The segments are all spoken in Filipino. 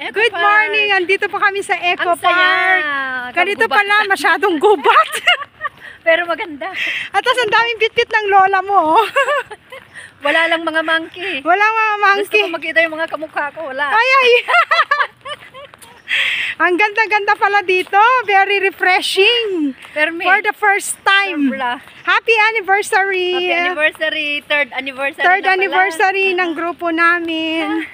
Eco Good Park. morning! Andito pa kami sa Eco Ang saya. Park. Ganito Gubat. pala, masyadong gubat. Pero maganda. At tas ang daming bitbit ng lola mo. Oh. Wala lang mga monkey. Walang mga Gusto monkey. ko makita yung mga kamukha ko. Wala. Ay, ay. Ang ganda-ganda pala dito. Very refreshing. Pero may For the first time. Wala. Happy anniversary. Happy anniversary. Third anniversary Third na pala. anniversary ng grupo namin.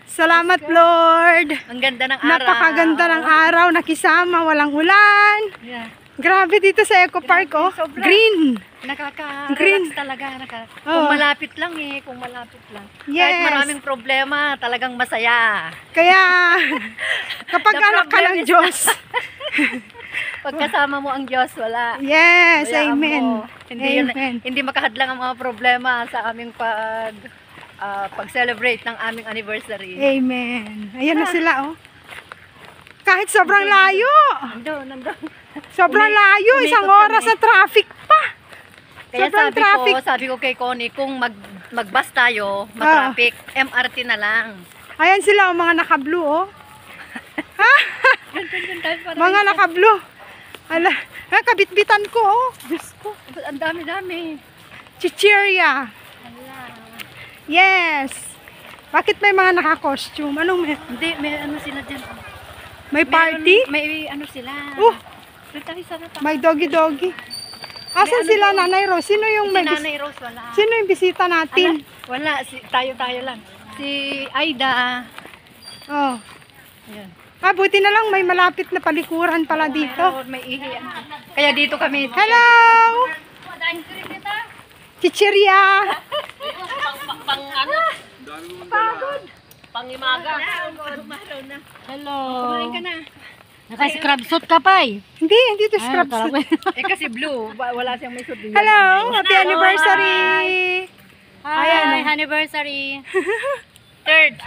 Salamat, Lord. Ang ganda ng araw. Napakaganda ng araw. Nakisama. Walang ulan. Yeah. Grabe dito sa Eco Park, oh. sobra. Green. Nakaka-relax talaga. Kung Oo. malapit lang eh. Kung malapit lang. Yes. Kahit maraming problema, talagang masaya. Kaya, kapag The anak ka problem ng is- Diyos. Pagkasama mo ang Diyos, wala. Yes, Hayaan amen. mo. Hindi, Amen. hindi makahadlang ang mga problema sa aming pag-celebrate ng aming anniversary. Amen. Ayan na sila, oh. Kahit sobrang layo. Nandun. Sobrang layo. umikot Isang kami. oras sa traffic pa. Kaya Sobrang traffic. sabi ko kay Connie, kung mag-bus tayo, matraffic, MRT na lang. Ayan sila, oh, mga naka-blue, oh. Mga Mga naka-blue. Ala, kabitbitan ko, oh. Diyos ko. Ang dami-dami. Chicheria. Ala. Yes. Bakit may mga naka-costume? Anong may? Hindi, may ano sila dyan. May party? May ano sila. Oh, Doon tayo sana pa. may doggy-doggy. Asan May ano sila, doon? Nanay Rose? Sino yung Si may Nanay Rose, wala. Sino yung bisita natin? Wala, tayo lang. Si Aida. Oh. Ayan. Buti na lang may malapit na palikuran pala dito. Meron, may ihi. Kaya dito kami. Hello! Chicheria! Hello. Kumain ka na. Naka-scrub suit ka pa eh. Hindi to scrub. Kasi blue. Wala siyang may suit. Hello! Happy anniversary! Hi, anniversary. Third